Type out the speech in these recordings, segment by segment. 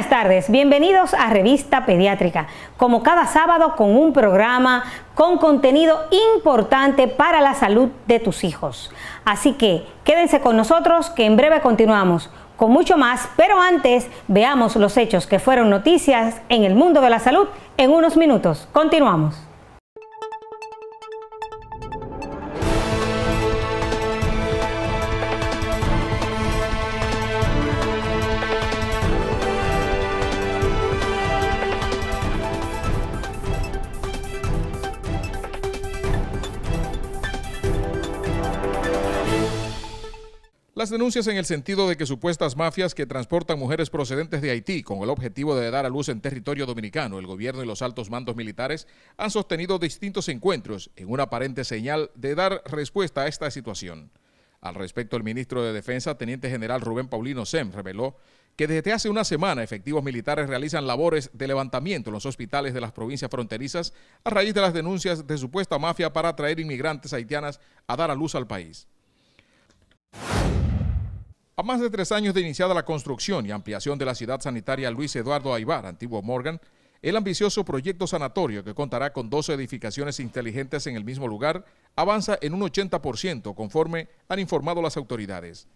Buenas tardes, bienvenidos a Revista Pediátrica, como cada sábado con un programa con contenido importante para la salud de tus hijos. Así que quédense con nosotros que en breve continuamos con mucho más, pero antes veamos los hechos que fueron noticias en el mundo de la salud en unos minutos. Continuamos. Las denuncias en el sentido de que supuestas mafias que transportan mujeres procedentes de Haití con el objetivo de dar a luz en territorio dominicano, el gobierno y los altos mandos militares han sostenido distintos encuentros en una aparente señal de dar respuesta a esta situación. Al respecto, el ministro de Defensa, Teniente General Rubén Paulino Sem, reveló que desde hace una semana efectivos militares realizan labores de levantamiento en los hospitales de las provincias fronterizas a raíz de las denuncias de supuesta mafia para atraer inmigrantes haitianas a dar a luz al país. A más de 3 años de iniciada la construcción y ampliación de la ciudad sanitaria Luis Eduardo Aybar, antiguo Morgan, el ambicioso proyecto sanatorio, que contará con 12 edificaciones inteligentes en el mismo lugar, avanza en un 80% conforme han informado las autoridades.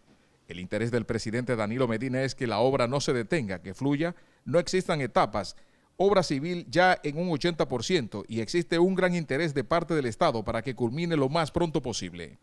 El interés del presidente Danilo Medina es que la obra no se detenga, que fluya, no existan etapas, obra civil ya en un 80% y existe un gran interés de parte del Estado para que culmine lo más pronto posible.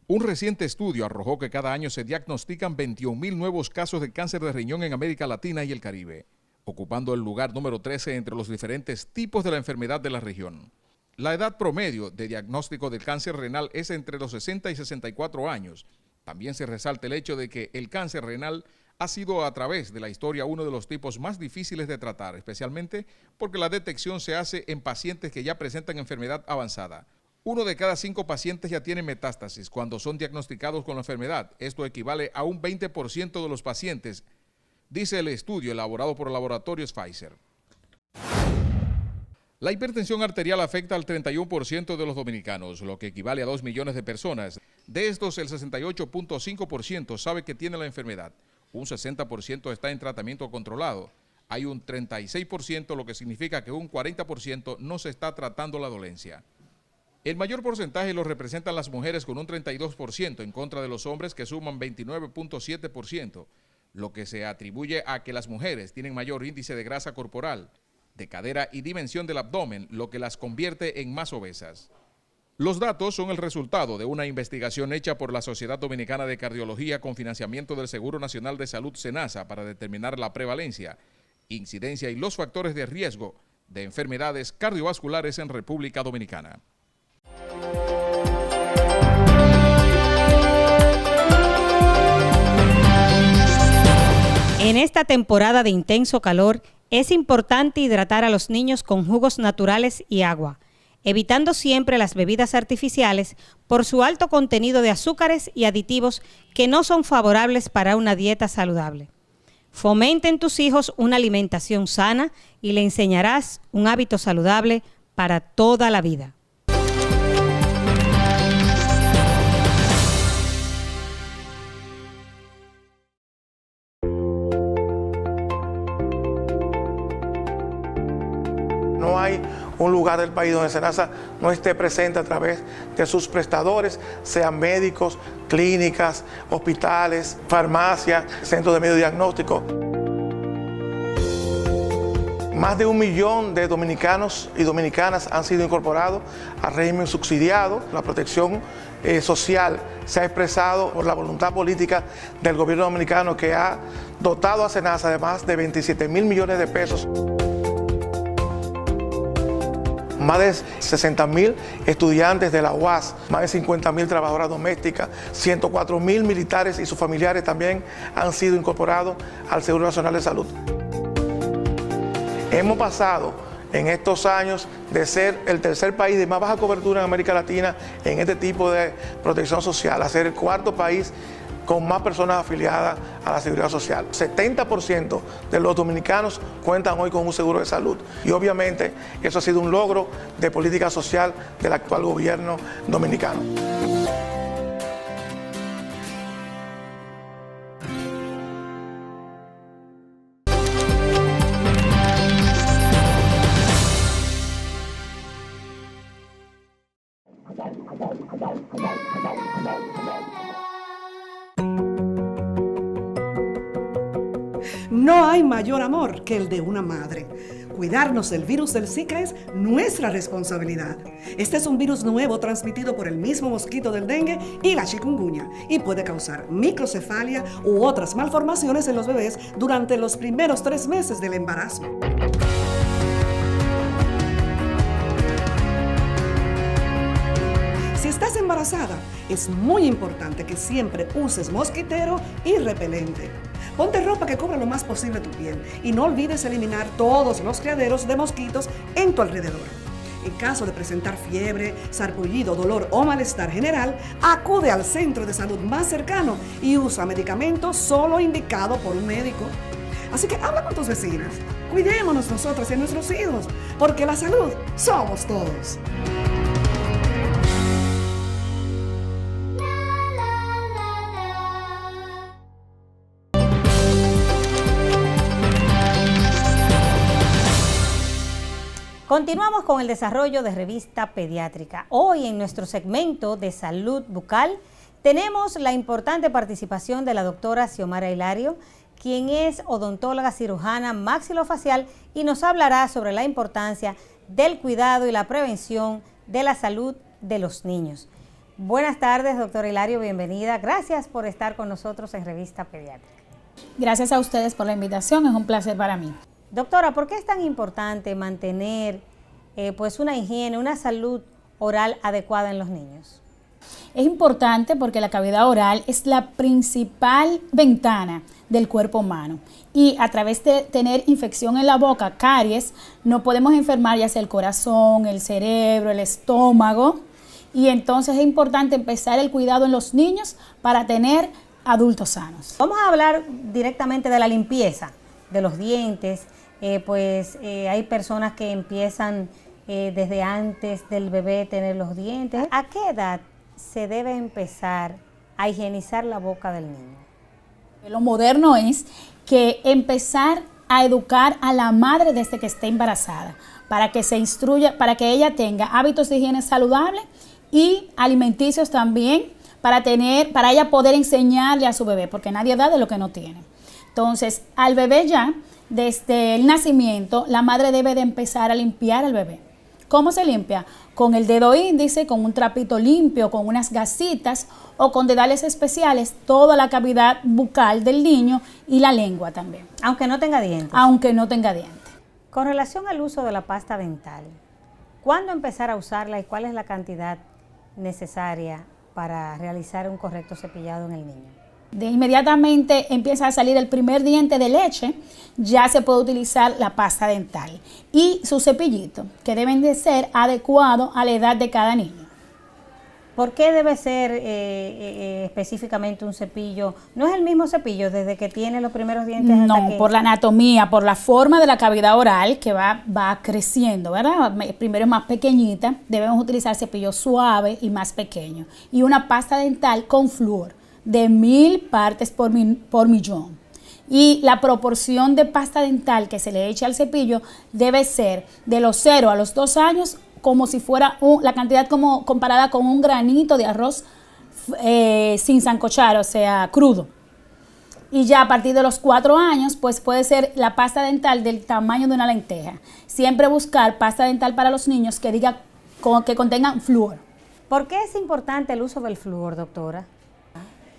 Un reciente estudio arrojó que cada año se diagnostican 21,000 nuevos casos de cáncer de riñón en América Latina y el Caribe, ocupando el lugar número 13 entre los diferentes tipos de la enfermedad de la región. La edad promedio de diagnóstico del cáncer renal es entre los 60 y 64 años. También se resalta el hecho de que el cáncer renal ha sido a través de la historia uno de los tipos más difíciles de tratar, especialmente porque la detección se hace en pacientes que ya presentan enfermedad avanzada. 1 de cada 5 pacientes ya tiene metástasis cuando son diagnosticados con la enfermedad. Esto equivale a un 20% de los pacientes, dice el estudio elaborado por laboratorios Pfizer. La hipertensión arterial afecta al 31% de los dominicanos, lo que equivale a 2 millones de personas. De estos, el 68.5% sabe que tiene la enfermedad. Un 60% está en tratamiento controlado. Hay un 36%, lo que significa que un 40% no se está tratando la dolencia. El mayor porcentaje lo representan las mujeres con un 32% en contra de los hombres que suman 29.7%, lo que se atribuye a que las mujeres tienen mayor índice de grasa corporal, de cadera y dimensión del abdomen, lo que las convierte en más obesas. Los datos son el resultado de una investigación hecha por la Sociedad Dominicana de Cardiología con financiamiento del Seguro Nacional de Salud SENASA para determinar la prevalencia, incidencia y los factores de riesgo de enfermedades cardiovasculares en República Dominicana. En esta temporada de intenso calor, es importante hidratar a los niños con jugos naturales y agua, evitando siempre las bebidas artificiales por su alto contenido de azúcares y aditivos que no son favorables para una dieta saludable. Fomenta en tus hijos una alimentación sana y le enseñarás un hábito saludable para toda la vida. No hay un lugar del país donde SENASA no esté presente a través de sus prestadores, sean médicos, clínicas, hospitales, farmacias, centros de mediodiagnóstico. Más de 1 millón de dominicanos y dominicanas han sido incorporados al régimen subsidiado. La protección social se ha expresado por la voluntad política del gobierno dominicano, que ha dotado a SENASA de más de 27,000 millones de pesos. Más de 60,000 estudiantes de la UAS, más de 50,000 trabajadoras domésticas, 104,000 militares y sus familiares también han sido incorporados al Seguro Nacional de Salud. Hemos pasado en estos años de ser el tercer país de más baja cobertura en América Latina en este tipo de protección social a ser el 4º país con más personas afiliadas a la Seguridad Social. 70% de los dominicanos cuentan hoy con un seguro de salud y obviamente eso ha sido un logro de política social del actual gobierno dominicano. No hay mayor amor que el de una madre. Cuidarnos del virus del Zika es nuestra responsabilidad. Este es un virus nuevo transmitido por el mismo mosquito del dengue y la chikungunya y puede causar microcefalia u otras malformaciones en los bebés durante los primeros 3 meses del embarazo. Si estás embarazada, es muy importante que siempre uses mosquitero y repelente. Ponte ropa que cubra lo más posible tu piel y no olvides eliminar todos los criaderos de mosquitos en tu alrededor. En caso de presentar fiebre, sarpullido, dolor o malestar general, acude al centro de salud más cercano y usa medicamentos solo indicados por un médico. Así que habla con tus vecinas. Cuidémonos nosotras y nuestros hijos, porque la salud somos todos. Continuamos con el desarrollo de Revista Pediátrica. Hoy en nuestro segmento de salud bucal tenemos la importante participación de la doctora Xiomara Hilario, quien es odontóloga cirujana maxilofacial y nos hablará sobre la importancia del cuidado y la prevención de la salud de los niños. Buenas tardes, doctora Hilario, bienvenida. Gracias por estar con nosotros en Revista Pediátrica. Gracias a ustedes por la invitación, es un placer para mí. Doctora, ¿por qué es tan importante mantener pues una higiene, una salud oral adecuada en los niños? Es importante porque la cavidad oral es la principal ventana del cuerpo humano y a través de tener infección en la boca, caries, no podemos enfermar ya sea el corazón, el cerebro, el estómago, y entonces es importante empezar el cuidado en los niños para tener adultos sanos. Vamos a hablar directamente de la limpieza de los dientes. Hay personas que empiezan desde antes del bebé tener los dientes. ¿A qué edad se debe empezar a higienizar la boca del niño? Lo moderno es que empezar a educar a la madre desde que esté embarazada, para que se instruya, para que ella tenga hábitos de higiene saludable y alimenticios también, para ella poder enseñarle a su bebé, porque nadie da de lo que no tiene. Entonces, al bebé ya, desde el nacimiento, la madre debe de empezar a limpiar al bebé. ¿Cómo se limpia? Con el dedo índice, con un trapito limpio, con unas gasitas o con dedales especiales, toda la cavidad bucal del niño y la lengua también. Aunque no tenga dientes. Aunque no tenga dientes. Con relación al uso de la pasta dental, ¿cuándo empezar a usarla y cuál es la cantidad necesaria para realizar un correcto cepillado en el niño? De inmediatamente empieza a salir el primer diente de leche, ya se puede utilizar la pasta dental y su cepillito, que deben de ser adecuados a la edad de cada niño. ¿Por qué debe ser específicamente un cepillo? ¿No es el mismo cepillo desde que tiene los primeros dientes? No, por la anatomía, por la forma de la cavidad oral que va creciendo, ¿verdad? Primero es más pequeñita, debemos utilizar cepillos suaves y más pequeños. Y una pasta dental con flúor de 1000 partes por millón. Y la proporción de pasta dental que se le echa al cepillo debe ser de los 0 a los 2 años, como si fuera la cantidad como comparada con un granito de arroz sin sancochar, o sea, crudo. Y ya a partir de los 4 años, pues puede ser la pasta dental del tamaño de una lenteja. Siempre buscar pasta dental para los niños que contengan flúor. ¿Por qué es importante el uso del flúor, doctora?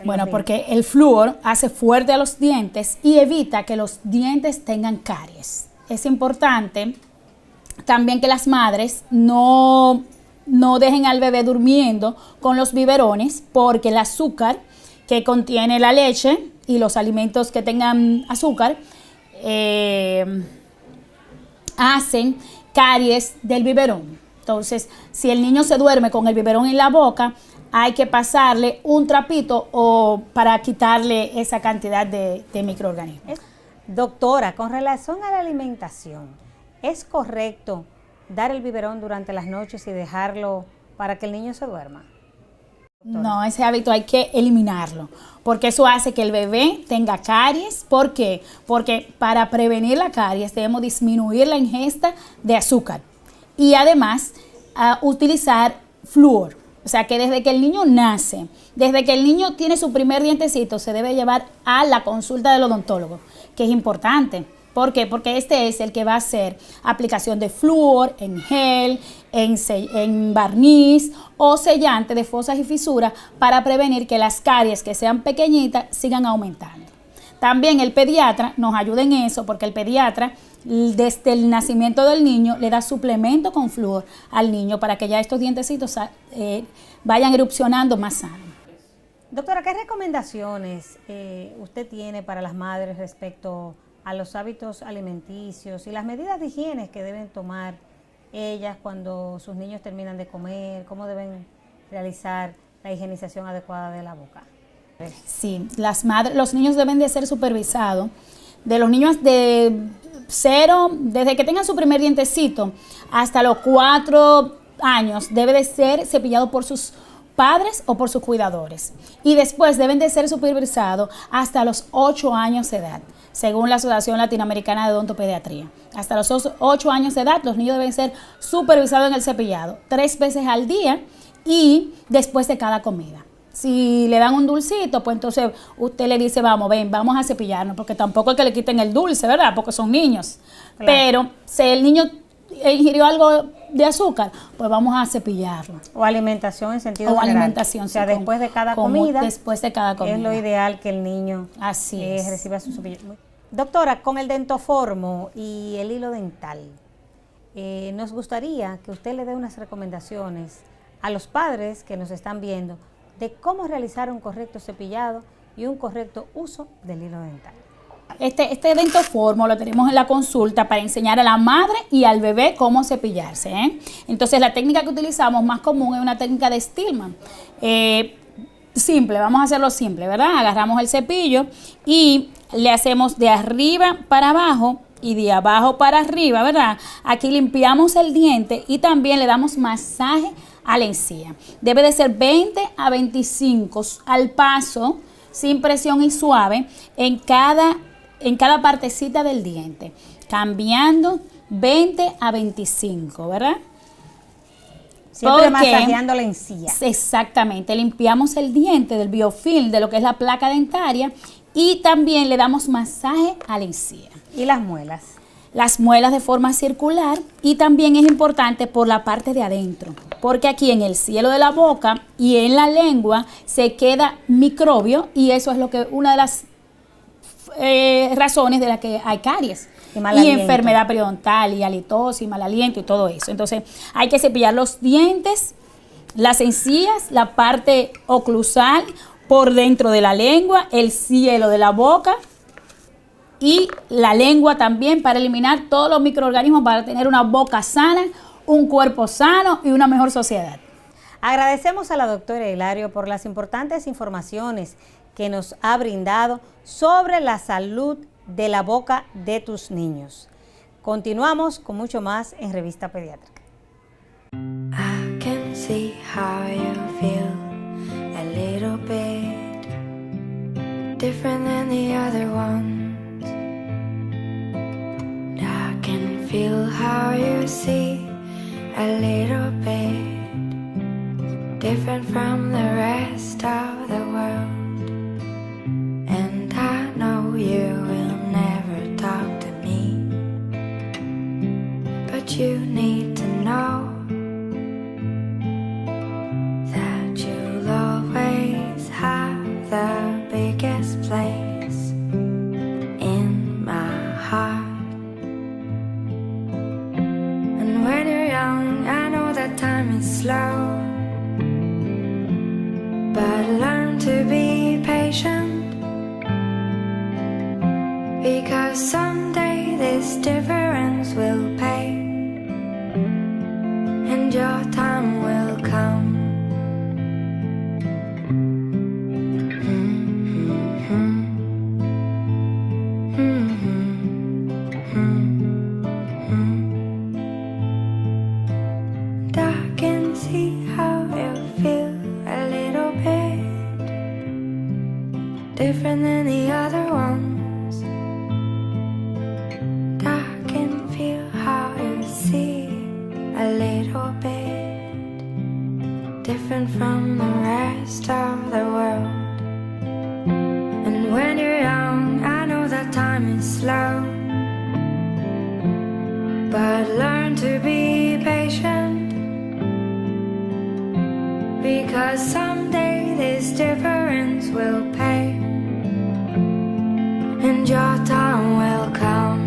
Bueno, porque el flúor hace fuerte a los dientes y evita que los dientes tengan caries. Es importante también que las madres no dejen al bebé durmiendo con los biberones, porque el azúcar que contiene la leche y los alimentos que tengan azúcar hacen caries del biberón. Entonces, si el niño se duerme con el biberón en la boca, hay que pasarle un trapito para quitarle esa cantidad de microorganismos. Doctora, con relación a la alimentación, ¿es correcto dar el biberón durante las noches y dejarlo para que el niño se duerma? Doctora. No, ese hábito hay que eliminarlo, porque eso hace que el bebé tenga caries. ¿Por qué? Porque para prevenir la caries debemos disminuir la ingesta de azúcar y además utilizar flúor. O sea, que desde que el niño nace, desde que el niño tiene su primer dientecito, se debe llevar a la consulta del odontólogo, que es importante. ¿Por qué? Porque este es el que va a hacer aplicación de flúor en gel, en barniz o sellante de fosas y fisuras para prevenir que las caries que sean pequeñitas sigan aumentando. También el pediatra nos ayuda en eso, porque el pediatra desde el nacimiento del niño le da suplemento con flúor al niño para que ya estos dientecitos vayan erupcionando más sanos. Doctora, ¿qué recomendaciones usted tiene para las madres respecto a los hábitos alimenticios y las medidas de higiene que deben tomar ellas cuando sus niños terminan de comer? ¿Cómo deben realizar la higienización adecuada de la boca? Sí, los niños deben de ser supervisados. De los niños de 0, desde que tengan su primer dientecito hasta los 4 años, debe de ser cepillado por sus padres o por sus cuidadores. Y después deben de ser supervisados hasta los 8 años de edad, según la Asociación Latinoamericana de Odontopediatría. Hasta los 8 años de edad, los niños deben ser supervisados en el cepillado 3 veces al día y después de cada comida. Si le dan un dulcito, pues entonces usted le dice, vamos a cepillarnos, porque tampoco es que le quiten el dulce, ¿verdad? Porque son niños. Claro. Pero si el niño ingirió algo de azúcar, pues vamos a cepillarlo. O alimentación en sentido general. Alimentación, o sea, después de cada comida. Después de cada comida. Es lo ideal que el niño reciba su cepillo. Doctora, con el dentoformo y el hilo dental, nos gustaría que usted le dé unas recomendaciones a los padres que nos están viendo de cómo realizar un correcto cepillado y un correcto uso del hilo dental. Este dentoformo lo tenemos en la consulta para enseñar a la madre y al bebé cómo cepillarse, ¿eh? Entonces la técnica que utilizamos más común es una técnica de Stillman. Simple, vamos a hacerlo simple, ¿verdad? Agarramos el cepillo y le hacemos de arriba para abajo y de abajo para arriba, ¿verdad? Aquí limpiamos el diente y también le damos masaje a la encía. Debe de ser 20 a 25 al paso, sin presión y suave, en cada partecita del diente, cambiando 20 a 25, ¿verdad? Siempre masajeando la encía. Exactamente, limpiamos el diente del biofilm, de lo que es la placa dentaria, y también le damos masaje a la encía. ¿Y las muelas? Las muelas de forma circular, y también es importante por la parte de adentro, porque aquí en el cielo de la boca y en la lengua se queda microbio, y eso es una de las razones de las que hay caries y enfermedad periodontal y halitosis, mal aliento y todo eso. Entonces hay que cepillar los dientes, las encías, la parte oclusal, por dentro de la lengua, el cielo de la boca y la lengua también, para eliminar todos los microorganismos, para tener una boca sana, un cuerpo sano y una mejor sociedad. Agradecemos a la doctora Hilario por las importantes informaciones que nos ha brindado sobre la salud de la boca de tus niños. Continuamos con mucho más en Revista Pediátrica. I can see how you feel a little bit different than the other ones. I can feel how you see a little bit different from the rest of the world. And I know you will never talk to me, but you need to know that you'll always have the biggest place in my heart. And when you're young, I know that time is slow, but learn to be patient, because someday this difference will pay, and your time will come. And I can see how you feel a little bit different than the other ones. A little bit different from the rest of the world. And when you're young, I know that time is but learn to be patient, because someday this difference will pay, and your time will come.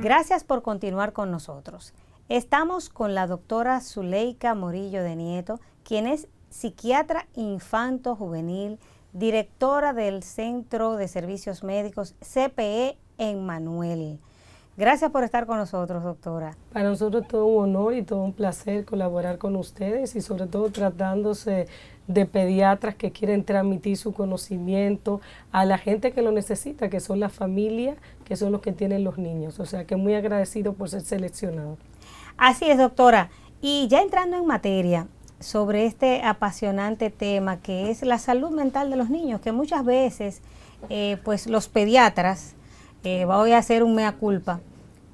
Gracias por continuar con nosotros. Estamos con la doctora Zuleika Morillo de Nieto, quien es psiquiatra infanto-juvenil, directora del Centro de Servicios Médicos CPE en Manuel. Gracias por estar con nosotros, doctora. Para nosotros es todo un honor y todo un placer colaborar con ustedes y sobre todo tratándose de pediatras que quieren transmitir su conocimiento a la gente que lo necesita, que son las familias, que son los que tienen los niños. O sea que muy agradecido por ser seleccionado. Así es, doctora. Y ya entrando en materia sobre este apasionante tema que es la salud mental de los niños, que muchas veces pues los pediatras, voy a hacer un mea culpa,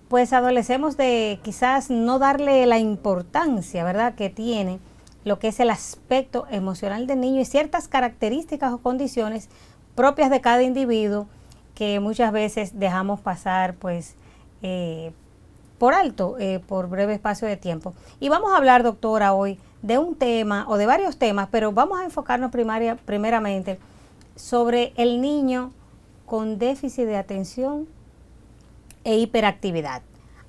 pues adolecemos de quizás no darle la importancia, ¿verdad?, que tiene lo que es el aspecto emocional del niño y ciertas características o condiciones propias de cada individuo que muchas veces dejamos pasar pues por alto, por breve espacio de tiempo. Y vamos a hablar, doctora, hoy de un tema o de varios temas, pero vamos a enfocarnos primeramente sobre el niño con déficit de atención e hiperactividad.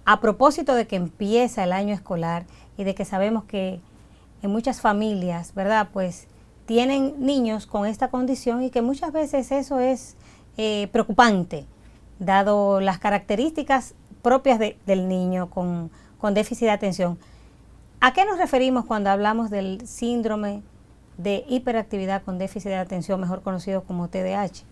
A propósito de que empieza el año escolar y de que sabemos que en muchas familias, ¿verdad?, pues tienen niños con esta condición y que muchas veces eso es preocupante, dado las características propias del niño con déficit de atención. ¿A qué nos referimos cuando hablamos del síndrome de hiperactividad con déficit de atención, mejor conocido como TDAH?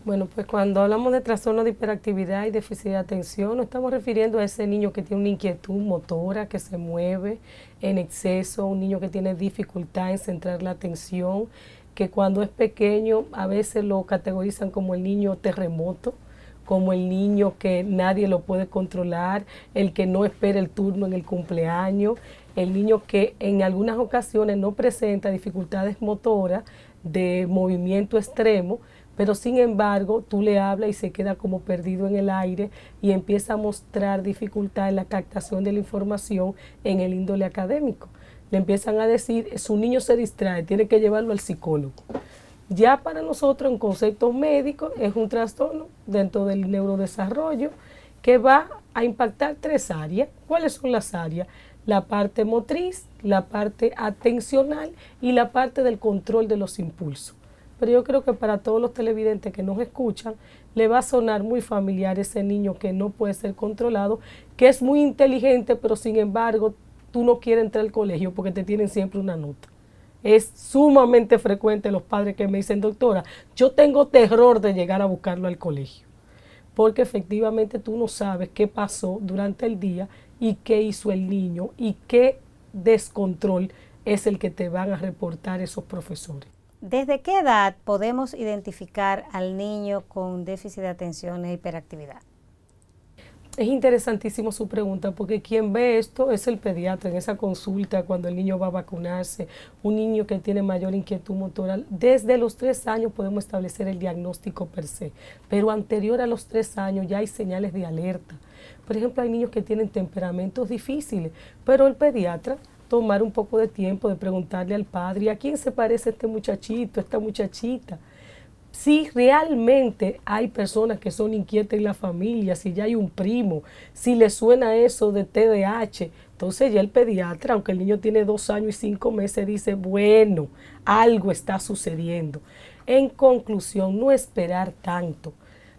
Bueno, pues cuando hablamos de trastorno de hiperactividad y déficit de atención, nos estamos refiriendo a ese niño que tiene una inquietud motora, que se mueve en exceso, un niño que tiene dificultad en centrar la atención, que cuando es pequeño a veces lo categorizan como el niño terremoto, como el niño que nadie lo puede controlar, el que no espera el turno en el cumpleaños, el niño que en algunas ocasiones no presenta dificultades motoras de movimiento extremo, pero sin embargo tú le hablas y se queda como perdido en el aire y empieza a mostrar dificultad en la captación de la información en el índole académico. Le empiezan a decir, su niño se distrae, tiene que llevarlo al psicólogo. Ya para nosotros en conceptos médicos es un trastorno dentro del neurodesarrollo que va a impactar 3 áreas. ¿Cuáles son las áreas? La parte motriz, la parte atencional y la parte del control de los impulsos. Pero yo creo que para todos los televidentes que nos escuchan, le va a sonar muy familiar ese niño que no puede ser controlado, que es muy inteligente, pero sin embargo, tú no quieres entrar al colegio porque te tienen siempre una nota. Es sumamente frecuente los padres que me dicen, doctora, yo tengo terror de llegar a buscarlo al colegio, porque efectivamente tú no sabes qué pasó durante el día y qué hizo el niño y qué descontrol es el que te van a reportar esos profesores. ¿Desde qué edad podemos identificar al niño con déficit de atención e hiperactividad? Es interesantísimo su pregunta porque quien ve esto es el pediatra en esa consulta cuando el niño va a vacunarse, un niño que tiene mayor inquietud motora. Desde los 3 años podemos establecer el diagnóstico per se, pero anterior a los 3 años ya hay señales de alerta. Por ejemplo, hay niños que tienen temperamentos difíciles, pero el pediatra tomar un poco de tiempo de preguntarle al padre, ¿a quién se parece este muchachito, esta muchachita? Si realmente hay personas que son inquietas en la familia, si ya hay un primo, si le suena eso de TDAH, entonces ya el pediatra, aunque el niño tiene 2 años y 5 meses, dice, bueno, algo está sucediendo. En conclusión, no esperar tanto.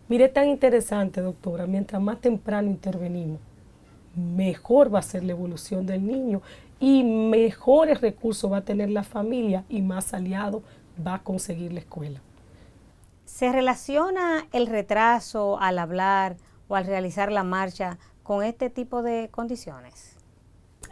Mire, tan interesante, doctora, mientras más temprano intervenimos, mejor va a ser la evolución del niño y mejores recursos va a tener la familia y más aliados va a conseguir la escuela. ¿Se relaciona el retraso al hablar o al realizar la marcha con este tipo de condiciones?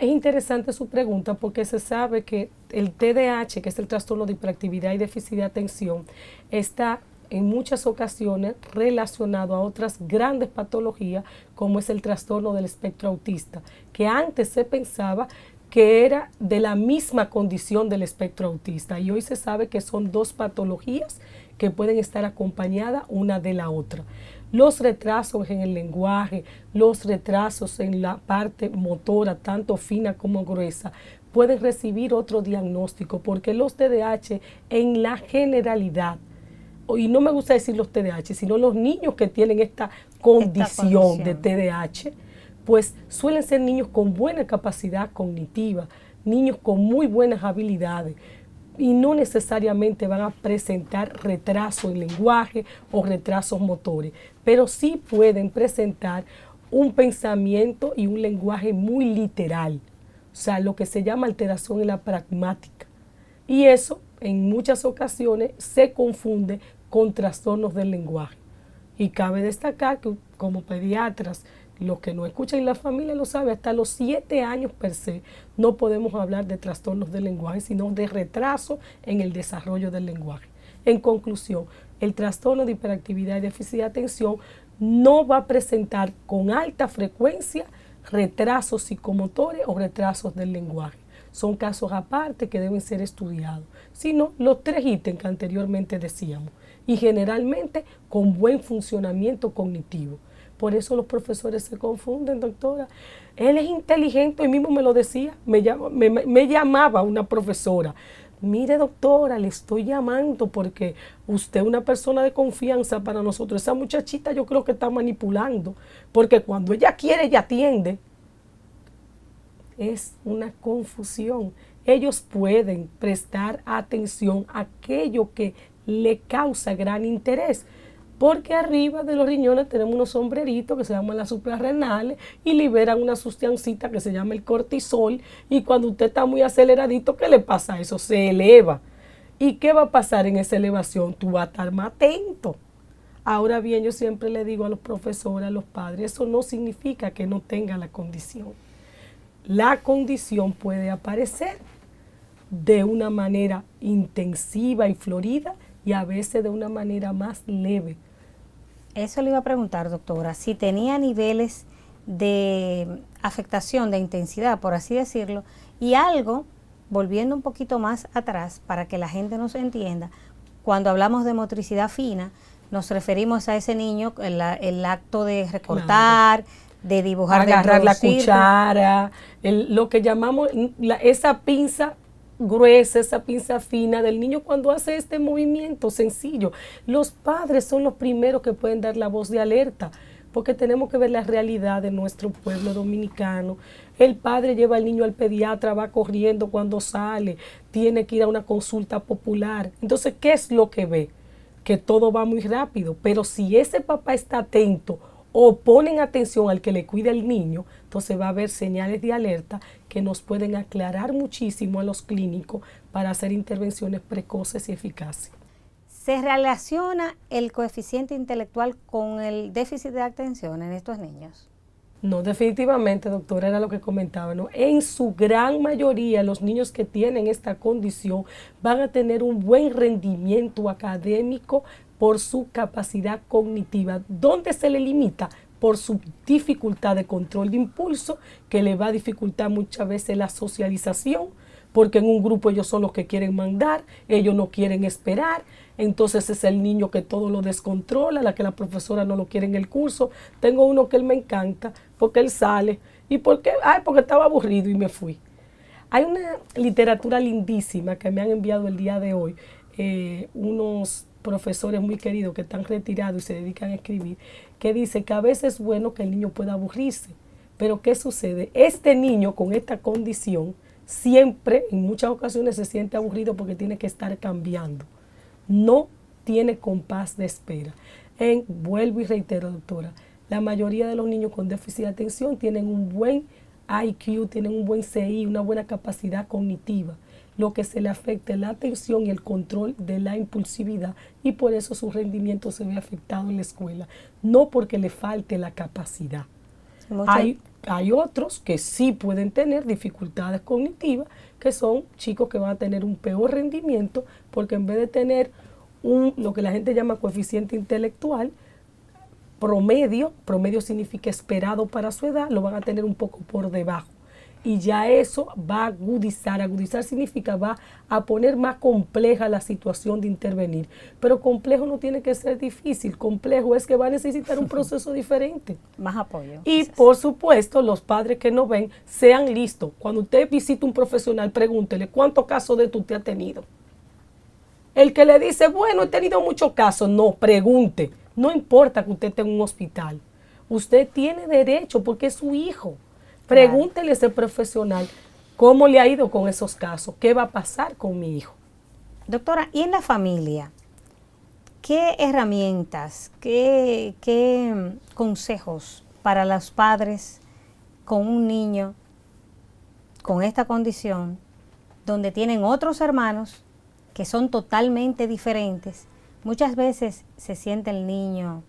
Es interesante su pregunta porque se sabe que el TDAH, que es el trastorno de hiperactividad y déficit de atención, está en muchas ocasiones relacionado a otras grandes patologías como es el trastorno del espectro autista, que antes se pensaba que era de la misma condición del espectro autista y hoy se sabe que son dos patologías que pueden estar acompañadas una de la otra. Los retrasos en el lenguaje, los retrasos en la parte motora, tanto fina como gruesa, pueden recibir otro diagnóstico porque los TDAH en la generalidad, y no me gusta decir los TDAH, sino los niños que tienen esta condición de TDAH, pues suelen ser niños con buena capacidad cognitiva, niños con muy buenas habilidades y no necesariamente van a presentar retraso en lenguaje o retrasos motores, pero sí pueden presentar un pensamiento y un lenguaje muy literal, o sea, lo que se llama alteración en la pragmática. Y eso en muchas ocasiones se confunde con trastornos del lenguaje. Y cabe destacar que como pediatras, los que no escuchan y la familia lo sabe, hasta los 7 años per se no podemos hablar de trastornos del lenguaje, sino de retraso en el desarrollo del lenguaje. En conclusión, el trastorno de hiperactividad y déficit de atención no va a presentar con alta frecuencia retrasos psicomotores o retrasos del lenguaje. Son casos aparte que deben ser estudiados, sino los 3 ítems que anteriormente decíamos, y generalmente con buen funcionamiento cognitivo. Por eso los profesores se confunden, doctora. Él es inteligente, hoy mismo me lo decía, me llamaba una profesora. Mire, doctora, le estoy llamando porque usted es una persona de confianza para nosotros. Esa muchachita yo creo que está manipulando, porque cuando ella quiere, ella atiende. Es una confusión. Ellos pueden prestar atención a aquello que le causa gran interés, porque arriba de los riñones tenemos unos sombreritos que se llaman las suprarrenales y liberan una sustancita que se llama el cortisol, y cuando usted está muy aceleradito, ¿qué le pasa a eso? Se eleva. ¿Y qué va a pasar en esa elevación? Tú vas a estar más atento. Ahora bien, yo siempre le digo a los profesores, a los padres, eso no significa que no tenga la condición. La condición puede aparecer de una manera intensiva y florida y a veces de una manera más leve. Eso le iba a preguntar, doctora, si tenía niveles de afectación, de intensidad, por así decirlo, y algo, volviendo un poquito más atrás para que la gente nos entienda, cuando hablamos de motricidad fina, nos referimos a ese niño, el acto de recortar, claro, de dibujar, agarrar la cuchara, lo que llamamos esa pinza gruesa, esa pinza fina del niño cuando hace este movimiento sencillo. Los padres son los primeros que pueden dar la voz de alerta, porque tenemos que ver la realidad de nuestro pueblo dominicano. El padre lleva al niño al pediatra, va corriendo cuando sale, tiene que ir a una consulta popular. Entonces, ¿qué es lo que ve? Que todo va muy rápido, pero si ese papá está atento o ponen atención al que le cuida el niño, entonces va a haber señales de alerta que nos pueden aclarar muchísimo a los clínicos para hacer intervenciones precoces y eficaces. ¿Se relaciona el coeficiente intelectual con el déficit de atención en estos niños? No, definitivamente, doctora, era lo que comentaba, ¿no? En su gran mayoría, los niños que tienen esta condición van a tener un buen rendimiento académico por su capacidad cognitiva. ¿Dónde se le limita? Por su dificultad de control de impulso, que le va a dificultar muchas veces la socialización, porque en un grupo ellos son los que quieren mandar, ellos no quieren esperar, entonces es el niño que todo lo descontrola, la que la profesora no lo quiere en el curso. Tengo uno que él me encanta, porque él sale, ¿y por qué? Ay, porque estaba aburrido y me fui. Hay una literatura lindísima que me han enviado el día de hoy, unos profesores muy queridos que están retirados y se dedican a escribir, que dice que a veces es bueno que el niño pueda aburrirse, pero ¿qué sucede? Este niño con esta condición siempre, en muchas ocasiones, se siente aburrido porque tiene que estar cambiando. No tiene compás de espera. Vuelvo y reitero, doctora, la mayoría de los niños con déficit de atención tienen un buen IQ, tienen un buen CI, una buena capacidad cognitiva. Lo que se le afecta es la atención y el control de la impulsividad, y por eso su rendimiento se ve afectado en la escuela, no porque le falte la capacidad. Hay otros que sí pueden tener dificultades cognitivas, que son chicos que van a tener un peor rendimiento, porque en vez de tener lo que la gente llama coeficiente intelectual, promedio significa esperado para su edad, lo van a tener un poco por debajo. Y ya eso va a agudizar significa va a poner más compleja la situación de intervenir. Pero complejo no tiene que ser difícil, complejo es que va a necesitar un proceso diferente. Más apoyo. Y por supuesto, los padres que no ven, sean listos. Cuando usted visita un profesional, pregúntele, ¿cuántos casos de usted ha tenido? El que le dice, bueno, he tenido muchos casos, no, pregunte. No importa que usted esté en un hospital. Usted tiene derecho porque es su hijo. Pregúntele a ese profesional cómo le ha ido con esos casos, qué va a pasar con mi hijo. Doctora, ¿y en la familia? ¿Qué herramientas, qué consejos para los padres con un niño con esta condición, donde tienen otros hermanos que son totalmente diferentes? Muchas veces se siente el niño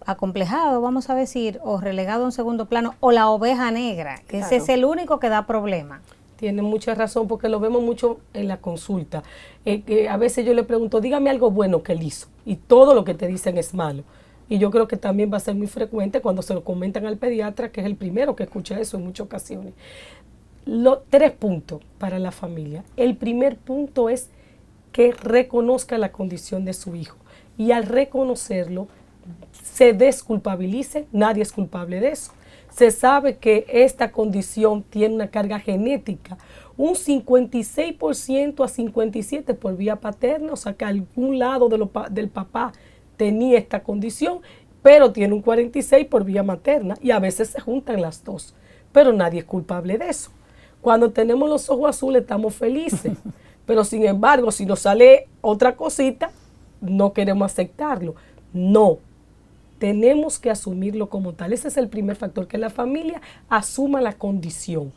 acomplejado, vamos a decir, o relegado a un segundo plano, o la oveja negra, que Claro. ese es el único que da problema. Tiene mucha razón porque lo vemos mucho en la consulta. Que a veces yo le pregunto, dígame algo bueno que él hizo, y todo lo que te dicen es malo. Y yo creo que también va a ser muy frecuente cuando se lo comentan al pediatra, que es el primero que escucha eso en muchas ocasiones. 3 puntos para la familia. El primer punto es que reconozca la condición de su hijo, y al reconocerlo, se desculpabilice, nadie es culpable de eso. Se sabe que esta condición tiene una carga genética, un 56% a 57% por vía paterna, o sea que algún lado del papá tenía esta condición, pero tiene un 46% por vía materna, y a veces se juntan las dos, pero nadie es culpable de eso. Cuando tenemos los ojos azules estamos felices, pero sin embargo, si nos sale otra cosita, no queremos aceptarlo. No, tenemos que asumirlo como tal. Ese es el primer factor, que la familia asuma la condición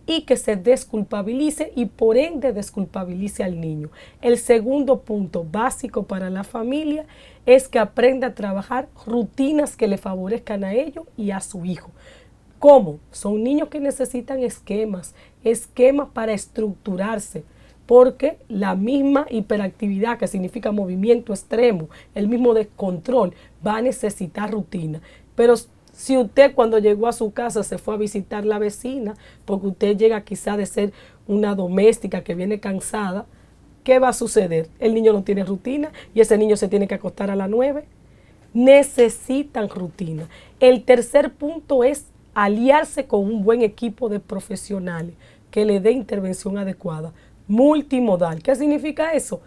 y que se desculpabilice, y por ende desculpabilice al niño. El segundo punto básico para la familia es que aprenda a trabajar rutinas que le favorezcan a ellos y a su hijo. ¿Cómo? Son niños que necesitan esquemas para estructurarse, porque la misma hiperactividad, que significa movimiento extremo, el mismo descontrol, va a necesitar rutina. Pero si usted cuando llegó a su casa se fue a visitar la vecina, porque usted llega quizá de ser una doméstica que viene cansada, ¿qué va a suceder? El niño no tiene rutina y ese niño se tiene que acostar a las 9. Necesitan rutina. El tercer punto es aliarse con un buen equipo de profesionales que le dé intervención adecuada. Multimodal. ¿Qué significa eso?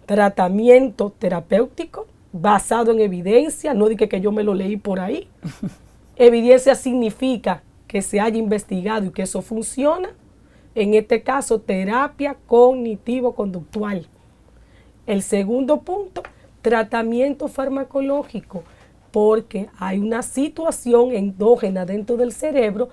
Tratamiento terapéutico basado en evidencia, no dije que yo me lo leí por ahí. Evidencia significa que se haya investigado y que eso funciona. En este caso, terapia cognitivo-conductual. El segundo punto, tratamiento farmacológico, porque hay una situación endógena dentro del cerebro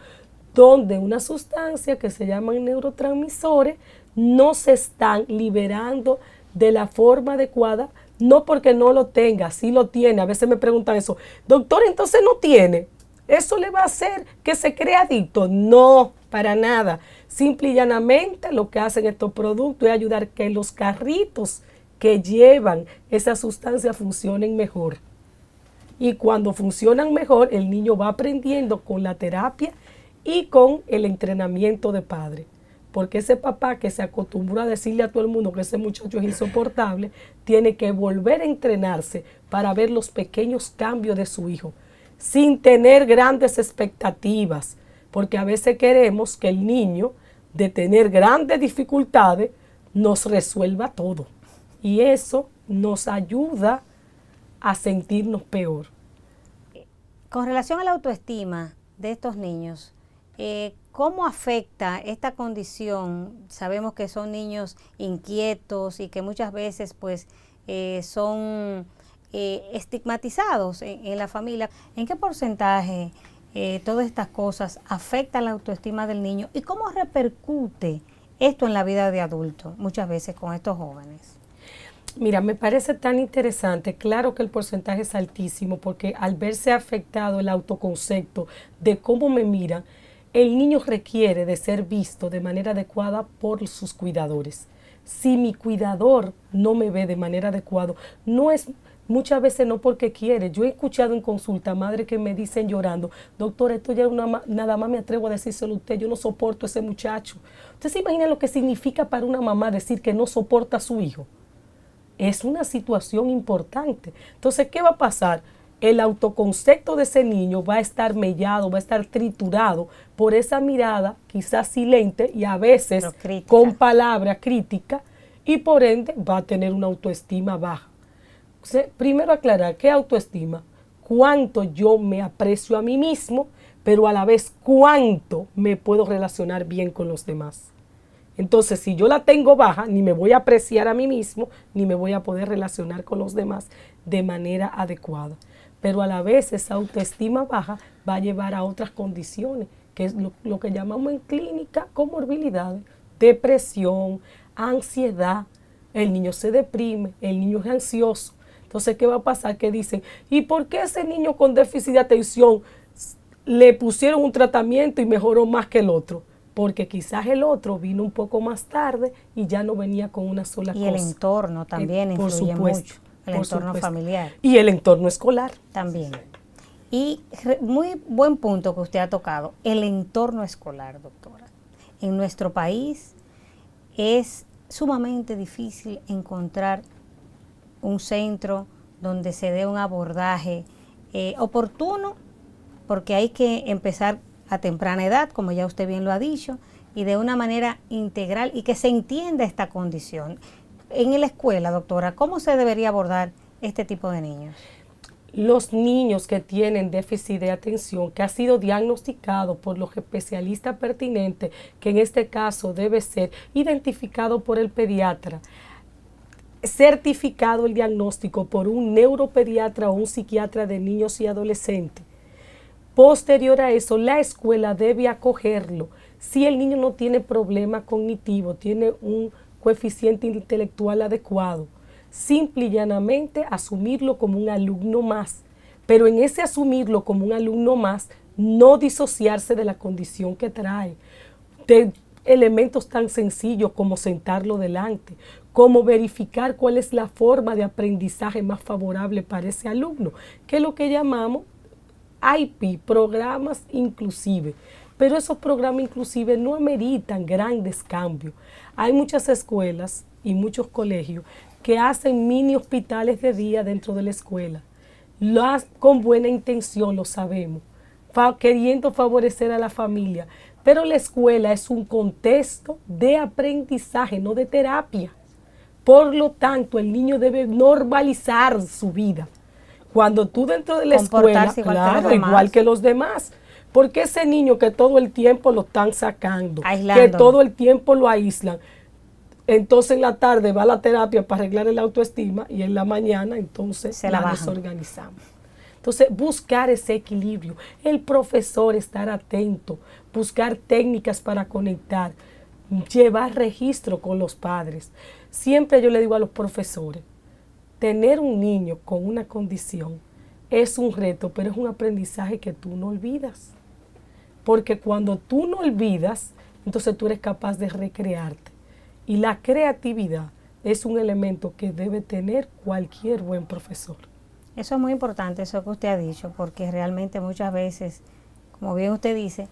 donde una sustancia que se llaman neurotransmisores no se están liberando de la forma adecuada, no porque no lo tenga, sí lo tiene. A veces me preguntan eso, doctor, entonces no tiene, ¿eso le va a hacer que se crea adicto? No, para nada. Simple y llanamente lo que hacen estos productos es ayudar a que los carritos que llevan esa sustancia funcionen mejor. Y cuando funcionan mejor, el niño va aprendiendo con la terapia y con el entrenamiento de padre. Porque ese papá que se acostumbró a decirle a todo el mundo que ese muchacho es insoportable, tiene que volver a entrenarse para ver los pequeños cambios de su hijo, sin tener grandes expectativas, porque a veces queremos que el niño, de tener grandes dificultades, nos resuelva todo. Y eso nos ayuda a sentirnos peor. Con relación a la autoestima de estos niños, ¿cómo afecta esta condición? Sabemos que son niños inquietos y que muchas veces pues son estigmatizados en la familia. ¿En qué porcentaje todas estas cosas afectan la autoestima del niño? ¿Y cómo repercute esto en la vida de adulto muchas veces con estos jóvenes? Mira, me parece tan interesante. Claro que el porcentaje es altísimo porque al verse afectado el autoconcepto de cómo me miran, el niño requiere de ser visto de manera adecuada por sus cuidadores. Si mi cuidador no me ve de manera adecuada, no es muchas veces no porque quiere. Yo he escuchado en consulta madres que me dicen llorando, doctora, esto ya nada más me atrevo a decírselo a usted, yo no soporto a ese muchacho. ¿Usted se imagina lo que significa para una mamá decir que no soporta a su hijo? Es una situación importante. Entonces, ¿qué va a pasar? El autoconcepto de ese niño va a estar mellado, va a estar triturado por esa mirada, quizás silente y a veces con palabra crítica, y por ende va a tener una autoestima baja. Primero aclarar, ¿qué autoestima? Cuánto yo me aprecio a mí mismo, pero a la vez cuánto me puedo relacionar bien con los demás. Entonces, si yo la tengo baja, ni me voy a apreciar a mí mismo, ni me voy a poder relacionar con los demás de manera adecuada. Pero a la vez esa autoestima baja va a llevar a otras condiciones, que es lo que llamamos en clínica comorbilidades, depresión, ansiedad. El niño se deprime, el niño es ansioso. Entonces, ¿qué va a pasar? Que dicen, ¿y por qué ese niño con déficit de atención le pusieron un tratamiento y mejoró más que el otro? Porque quizás el otro vino un poco más tarde y ya no venía con una sola cosa. Y el entorno también influye mucho, el entorno familiar. Y el entorno escolar. También. Y muy buen punto que usted ha tocado, el entorno escolar, doctora. En nuestro país es sumamente difícil encontrar un centro donde se dé un abordaje oportuno, porque hay que empezar a temprana edad, como ya usted bien lo ha dicho, y de una manera integral y que se entienda esta condición. En la escuela, doctora, ¿cómo se debería abordar este tipo de niños? Los niños que tienen déficit de atención, que ha sido diagnosticado por los especialistas pertinentes, que en este caso debe ser identificado por el pediatra, certificado el diagnóstico por un neuropediatra o un psiquiatra de niños y adolescentes. Posterior a eso, la escuela debe acogerlo. Si el niño no tiene problema cognitivo, tiene un coeficiente intelectual adecuado, simple y llanamente asumirlo como un alumno más. Pero en ese asumirlo como un alumno más, no disociarse de la condición que trae. De elementos tan sencillos como sentarlo delante, como verificar cuál es la forma de aprendizaje más favorable para ese alumno, que es lo que llamamos IP, programas inclusivos. Pero esos programas inclusivos no ameritan grandes cambios. Hay muchas escuelas y muchos colegios que hacen mini hospitales de día dentro de la escuela. Con buena intención, lo sabemos, queriendo favorecer a la familia. Pero la escuela es un contexto de aprendizaje, no de terapia. Por lo tanto, el niño debe normalizar su vida. Cuando tú dentro de la escuela, claro, igual que los demás. Porque ese niño que todo el tiempo lo están sacando, que todo el tiempo lo aíslan, entonces en la tarde va a la terapia para arreglar el autoestima y en la mañana entonces la desorganizamos. Entonces buscar ese equilibrio, el profesor estar atento, buscar técnicas para conectar, llevar registro con los padres. Siempre yo le digo a los profesores, tener un niño con una condición es un reto, pero es un aprendizaje que tú no olvidas. Porque cuando tú no olvidas, entonces tú eres capaz de recrearte. Y la creatividad es un elemento que debe tener cualquier buen profesor. Eso es muy importante, eso que usted ha dicho, porque realmente muchas veces, como bien usted dice,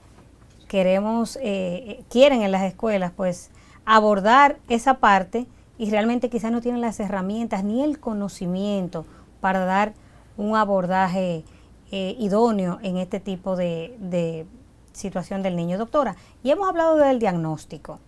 quieren en las escuelas pues abordar esa parte y realmente quizás no tienen las herramientas ni el conocimiento para dar un abordaje idóneo en este tipo de situación del niño. Doctora, y hemos hablado del diagnóstico.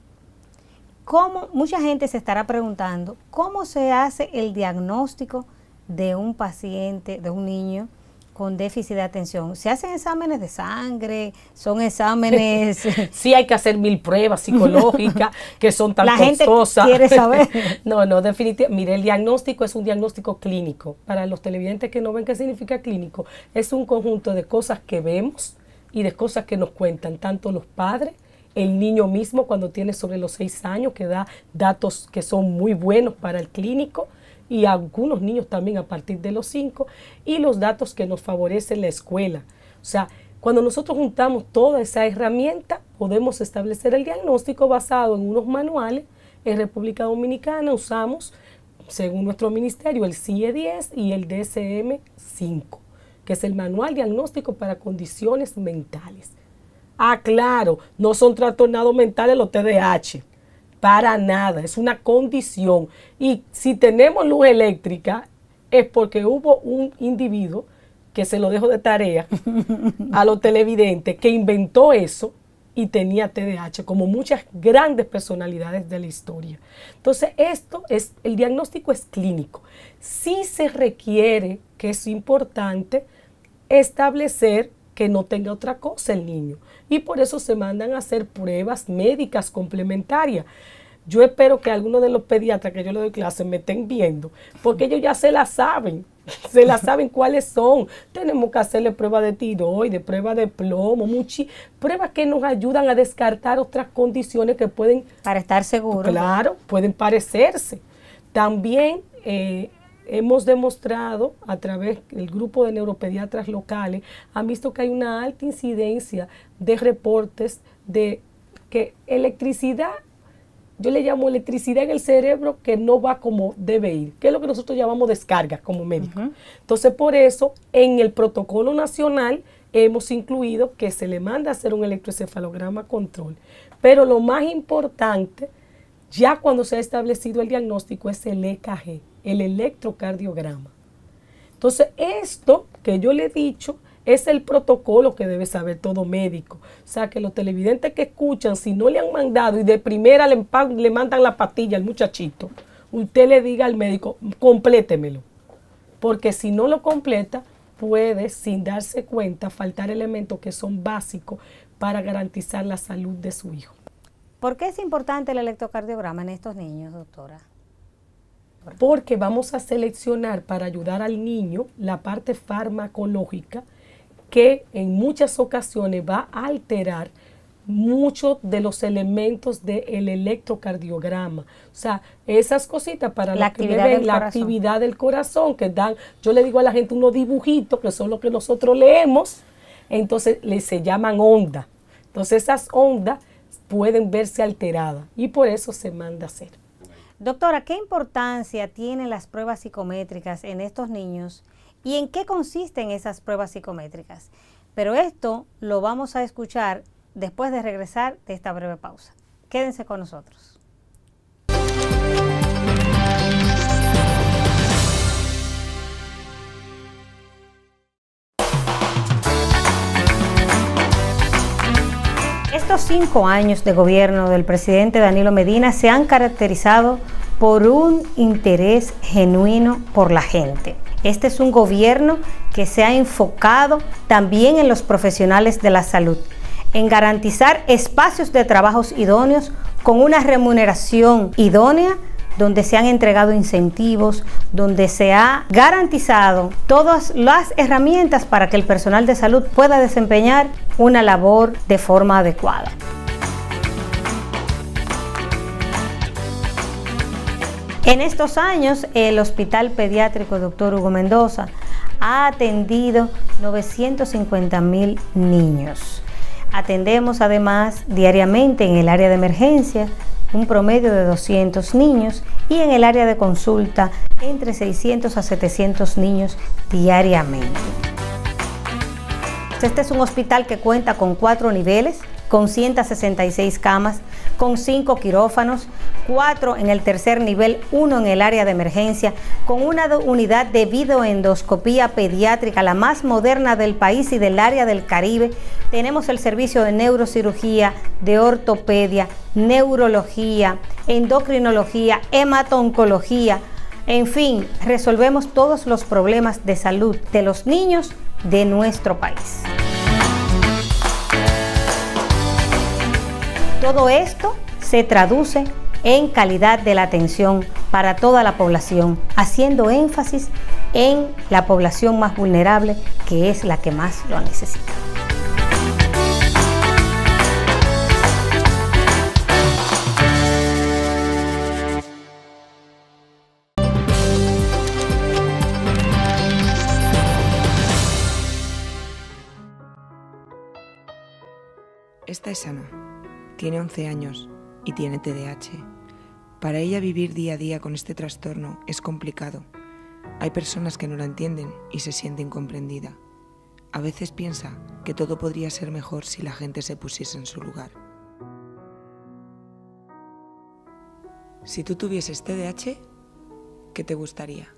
Mucha gente se estará preguntando, ¿cómo se hace el diagnóstico de un paciente, de un niño con déficit de atención? ¿Se hacen exámenes de sangre? ¿Son exámenes? Sí, hay que hacer 1000 pruebas psicológicas que son tan costosas. La gente quiere saber. No, definitivamente. Mire, el diagnóstico es un diagnóstico clínico. Para los televidentes que no ven qué significa clínico, es un conjunto de cosas que vemos y de cosas que nos cuentan tanto los padres, el niño mismo cuando tiene sobre los 6 años, que da datos que son muy buenos para el clínico, y algunos niños también a partir de los 5, y los datos que nos favorece la escuela. O sea, cuando nosotros juntamos toda esa herramienta, podemos establecer el diagnóstico basado en unos manuales. En República Dominicana usamos, según nuestro ministerio, el CIE-10 y el DSM-5, que es el Manual Diagnóstico para Condiciones Mentales. Ah, claro, no son trastornados mentales los TDAH, para nada, es una condición. Y si tenemos luz eléctrica, es porque hubo un individuo, que se lo dejo de tarea a los televidentes, que inventó eso y tenía TDAH, como muchas grandes personalidades de la historia. Entonces, el diagnóstico es clínico. Sí se requiere, que es importante, establecer que no tenga otra cosa el niño. Y por eso se mandan a hacer pruebas médicas complementarias. Yo espero que algunos de los pediatras que yo le doy clase me estén viendo, porque ellos ya se la saben cuáles son. Tenemos que hacerle pruebas de tiroides, pruebas de plomo, pruebas que nos ayudan a descartar otras condiciones que pueden... Para estar seguros. Claro, pueden parecerse. También hemos demostrado a través del grupo de neuropediatras locales, han visto que hay una alta incidencia de reportes de que electricidad, yo le llamo electricidad en el cerebro que no va como debe ir, que es lo que nosotros llamamos descarga como médicos. Entonces, por eso, en el protocolo nacional hemos incluido que se le manda a hacer un electroencefalograma control. Pero lo más importante, ya cuando se ha establecido el diagnóstico, es el EKG, el electrocardiograma. Entonces, esto que yo le he dicho es el protocolo que debe saber todo médico. O sea, que los televidentes que escuchan, si no le han mandado y de primera le mandan la pastilla al muchachito, usted le diga al médico, complétemelo. Porque si no lo completa, puede, sin darse cuenta, faltar elementos que son básicos para garantizar la salud de su hijo. ¿Por qué es importante el electrocardiograma en estos niños, doctora? Porque vamos a seleccionar para ayudar al niño la parte farmacológica que en muchas ocasiones va a alterar muchos de los elementos del electrocardiograma. O sea, esas cositas para la actividad del corazón que dan, yo le digo a la gente unos dibujitos que son los que nosotros leemos, entonces se llaman ondas. Entonces esas ondas pueden verse alteradas y por eso se manda a hacer. Doctora, ¿qué importancia tienen las pruebas psicométricas en estos niños y en qué consisten esas pruebas psicométricas? Pero esto lo vamos a escuchar después de regresar de esta breve pausa. Quédense con nosotros. Estos 5 años de gobierno del presidente Danilo Medina se han caracterizado por un interés genuino por la gente. Este es un gobierno que se ha enfocado también en los profesionales de la salud, en garantizar espacios de trabajos idóneos con una remuneración idónea, donde se han entregado incentivos, donde se ha garantizado todas las herramientas para que el personal de salud pueda desempeñar una labor de forma adecuada. En estos años, el Hospital Pediátrico Dr. Hugo Mendoza ha atendido 950,000 niños. Atendemos además diariamente en el área de emergencia un promedio de 200 niños y en el área de consulta entre 600 a 700 niños diariamente. Este es un hospital que cuenta con 4 niveles, con 166 camas, con 5 quirófanos, 4 en el tercer nivel, 1 en el área de emergencia, con una unidad de videoendoscopía pediátrica, la más moderna del país y del área del Caribe. Tenemos el servicio de neurocirugía, de ortopedia, neurología, endocrinología, hemato-oncología. En fin, resolvemos todos los problemas de salud de los niños de nuestro país. Todo esto se traduce en calidad de la atención para toda la población, haciendo énfasis en la población más vulnerable, que es la que más lo necesita. Esta es Ana. Tiene 11 años y tiene TDAH. Para ella vivir día a día con este trastorno es complicado. Hay personas que no la entienden y se siente incomprendida. A veces piensa que todo podría ser mejor si la gente se pusiese en su lugar. Si tú tuvieses TDAH, ¿qué te gustaría?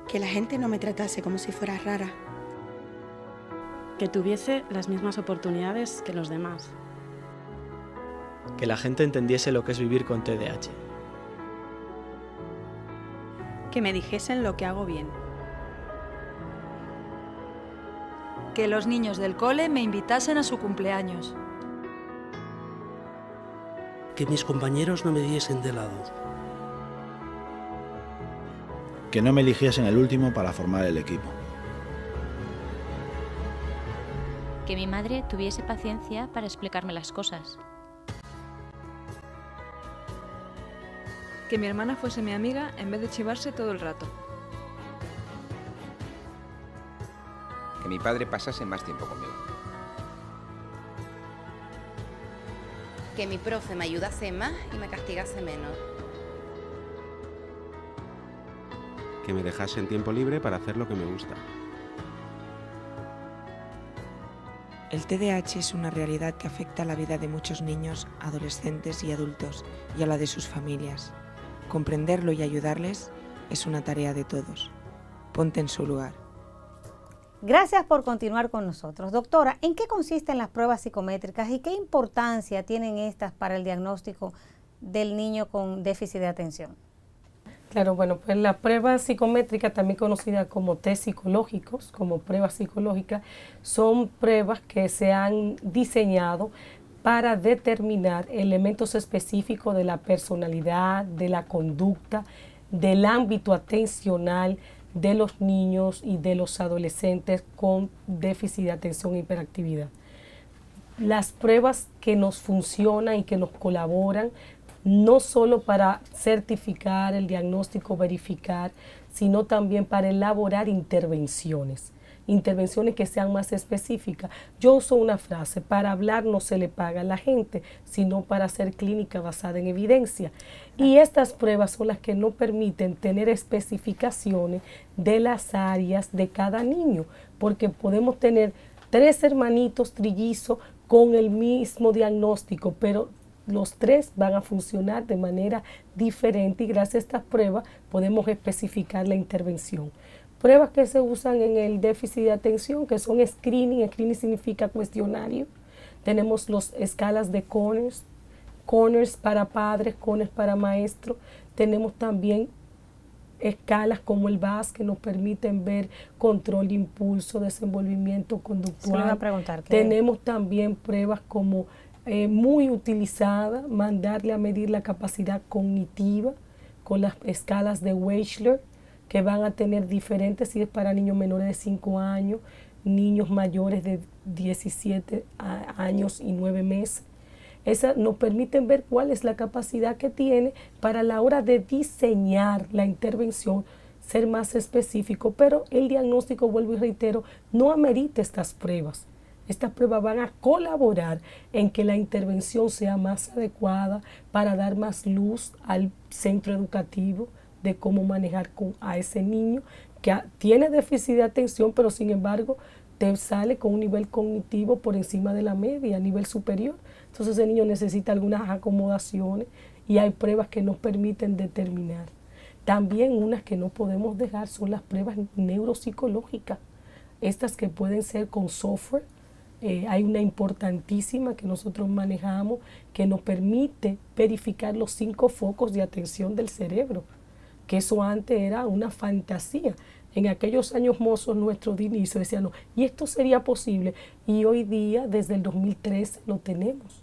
Que la gente no me tratase como si fuera rara. Que tuviese las mismas oportunidades que los demás. Que la gente entendiese lo que es vivir con TDAH. Que me dijesen lo que hago bien. Que los niños del cole me invitasen a su cumpleaños. Que mis compañeros no me diesen de lado. Que no me eligiesen el último para formar el equipo. Que mi madre tuviese paciencia para explicarme las cosas. Que mi hermana fuese mi amiga en vez de chivarse todo el rato. Que mi padre pasase más tiempo conmigo. Que mi profe me ayudase más y me castigase menos. Que me dejasen tiempo libre para hacer lo que me gusta. El TDAH es una realidad que afecta a la vida de muchos niños, adolescentes y adultos y a la de sus familias. Comprenderlo y ayudarles es una tarea de todos. Ponte en su lugar. Gracias por continuar con nosotros. Doctora, ¿en qué consisten las pruebas psicométricas y qué importancia tienen estas para el diagnóstico del niño con déficit de atención? Claro, bueno, pues la prueba psicométrica, también conocida como test psicológicos, como pruebas psicológicas, son pruebas que se han diseñado para determinar elementos específicos de la personalidad, de la conducta, del ámbito atencional de los niños y de los adolescentes con déficit de atención e hiperactividad. Las pruebas que nos funcionan y que nos colaboran no solo para certificar el diagnóstico, verificar, sino también para elaborar intervenciones que sean más específicas. Yo uso una frase: para hablar no se le paga a la gente, sino para hacer clínica basada en evidencia. Y estas pruebas son las que nos permiten tener especificaciones de las áreas de cada niño, porque podemos tener 3 hermanitos trillizos con el mismo diagnóstico, pero los 3 van a funcionar de manera diferente y gracias a estas pruebas podemos especificar la intervención. Pruebas que se usan en el déficit de atención, que son screening. Screening significa cuestionario. Tenemos las escalas de Conners para padres, Conners para maestros. Tenemos también escalas como el VAS que nos permiten ver control de impulso, desenvolvimiento conductual. Se le iba a preguntar, Tenemos también pruebas como muy utilizada, mandarle a medir la capacidad cognitiva con las escalas de Wechsler, que van a tener diferentes, si es para niños menores de 5 años, niños mayores de 17 años y 9 meses. Esas nos permiten ver cuál es la capacidad que tiene para la hora de diseñar la intervención, ser más específico, pero el diagnóstico, vuelvo y reitero, no amerita estas pruebas. Estas pruebas van a colaborar en que la intervención sea más adecuada para dar más luz al centro educativo de cómo manejar a ese niño que tiene déficit de atención, pero sin embargo te sale con un nivel cognitivo por encima de la media, a nivel superior. Entonces ese niño necesita algunas acomodaciones y hay pruebas que nos permiten determinar. También unas que no podemos dejar son las pruebas neuropsicológicas, estas que pueden ser con software. Hay una importantísima que nosotros manejamos que nos permite verificar los 5 focos de atención del cerebro, que eso antes era una fantasía. En aquellos años mozos nuestros de inicio decían, no, y esto sería posible, y hoy día desde el 2013 lo tenemos.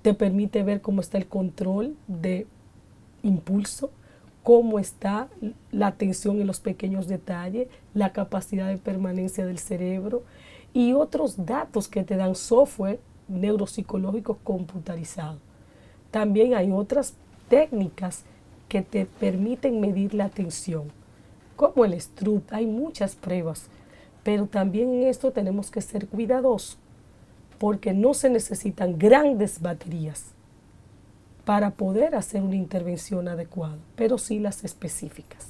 Te permite ver cómo está el control de impulso, cómo está la atención en los pequeños detalles, la capacidad de permanencia del cerebro y otros datos que te dan software neuropsicológico computarizado. También hay otras técnicas que te permiten medir la atención, como el Stroop. Hay muchas pruebas Pero también en esto tenemos que ser cuidadosos, porque no se necesitan grandes baterías para poder hacer una intervención adecuada, pero sí las específicas.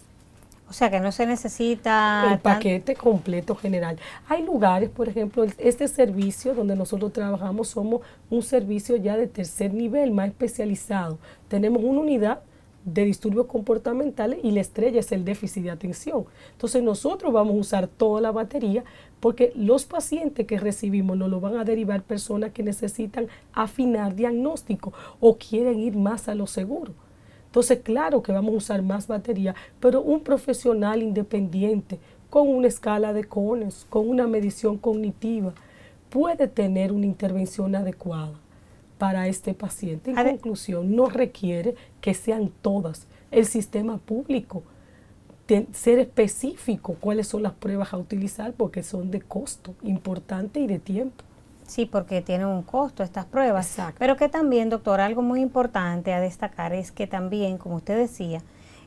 O sea que no se necesita el paquete completo general. Hay lugares, por ejemplo, este servicio donde nosotros trabajamos, somos un servicio ya de tercer nivel, más especializado. Tenemos una unidad de disturbios comportamentales y la estrella es el déficit de atención. Entonces nosotros vamos a usar toda la batería porque los pacientes que recibimos nos lo van a derivar personas que necesitan afinar diagnóstico o quieren ir más a lo seguro. Entonces, claro que vamos a usar más batería, pero un profesional independiente con una escala de Cones, con una medición cognitiva, puede tener una intervención adecuada para este paciente. En conclusión, no requiere que sean todas. El sistema público, ser específico cuáles son las pruebas a utilizar porque son de costo importante y de tiempo. Sí, porque tienen un costo estas pruebas. Exacto. Pero que también, doctora, algo muy importante a destacar es que también, como usted decía,